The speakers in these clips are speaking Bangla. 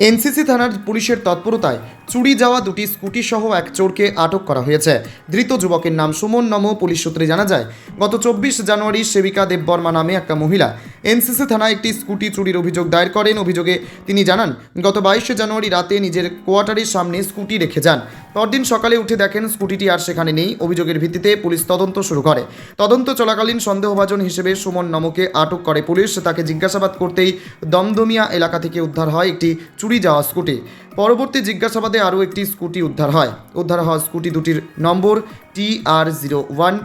এনসিসি থানার পুলিশের তৎপরতায় চুরি যাওয়া দুটি স্কুটি সহ এক চোরকে আটক করা হয়েছে। ধৃত যুবকের নাম সুমন নম। পুলিশ সূত্রে জানা যায়, গত 24 জানুয়ারি সেবিকা দেববর্মা নামে একটা মহিলা এনসিসি থানায় একটি স্কুটি চুরির অভিযোগ দায়ের করেন। অভিযোগে তিনি জানান, গত 22 জানুয়ারি রাতে নিজের কোয়ার্টারের সামনে স্কুটি রেখে যান। পরদিন সকালে উঠে দেখেন স্কুটিটি আর সেখানে নেই। অভিযোগের ভিত্তিতে পুলিশ তদন্ত শুরু করে। তদন্ত চলাকালীন সন্দেহভাজন হিসেবে সুমন নমকে আটক করে পুলিশ। তাকে জিজ্ঞাসাবাদ করতেই দমদমিয়া এলাকা থেকে উদ্ধার হয় একটি চুরি যাওয়া স্কুটি। পরবর্তী জিজ্ঞাসাবাদে আরও একটি স্কুটি উদ্ধার হয়। উদ্ধার হওয়া স্কুটি দুটির নম্বর TR01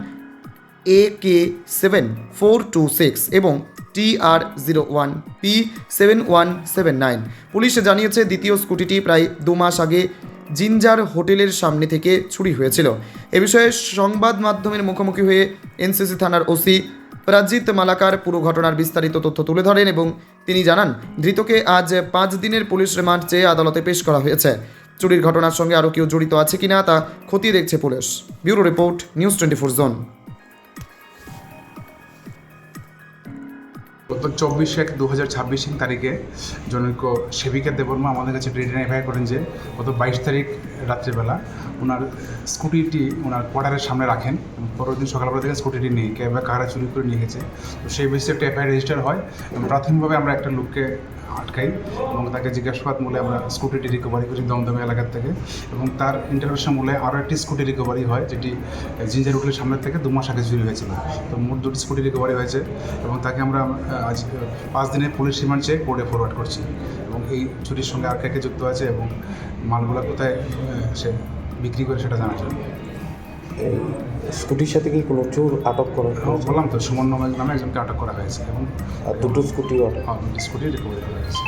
AK7426 এবং TR01 P7179। পুলিশ জানিয়েছে, দ্বিতীয় স্কুটিটি প্রায় 2 মাস আগে জিঞ্জার হোটেলের সামনে থেকে চুরি হয়েছিল। এ বিষয়ে সংবাদ মাধ্যমের মুখোমুখি হয়ে এনসিসি থানার ওসি প্রাজিত মালাকার পুরো ঘটনার বিস্তারিত তথ্য তুলে ধরেন এবং তিনি জানান, ধৃতকে আজ 5 দিনের পুলিশ রিমান্ড চেয়ে আদালতে পেশ করা হয়েছে। চুরির ঘটনার সঙ্গে আরও কেউ জড়িত আছে কিনা তা খতিয়ে দেখছে police. Bureau report, news 24 zone. গত 24/1/2026 তারিখে জনৈক সেবিকা দেববর্মা আমাদের কাছে রিটার্ন এফআইআর করেন যে গত 22 তারিখ রাত্রিবেলা ওনার স্কুটিটি ওনার কোয়ার্টারের সামনে রাখেন। পরের দিন সকালবেলা থেকে স্কুটিটি নেই, কে বা কারা চুরি করে নিয়ে গেছে। তো সেই বেসিসে একটা এফআইআর রেজিস্টার হয় এবং প্রাথমিকভাবে আমরা একটা লোককে আটকাই এবং তাকে জিজ্ঞাসাবাদ মূলে আমরা স্কুটিটি রিকভারি করি দমদমে এলাকার থেকে, এবং তার ইন্টারভিউশন মূলে আরও একটি স্কুটি রিকভারি হয় যেটি জিঞ্জার হোটেলের সামনে থেকে 2 মাস আগে চুরি হয়েছিল। তো মোট 2টি স্কুটি রিকভারি হয়েছে এবং তাকে আমরা আজ 5 দিনের পুলিশ রিমান্ড চেয়ে কোর্টে ফরওয়ার্ড করছি এবং এই চুরির সঙ্গে আর কে যুক্ত আছে এবং মালগুলো কোথায় সে বিক্রি করে সেটা জানার জন্য। স্কুটির সাথে কি কোনো চোর আটক করা হয়েছে? বললাম তো, সুমন নামে একজনকে আটক করা হয়েছে এবং আর দুটো স্কুটি স্কুটি রিকভারি করা হয়েছে।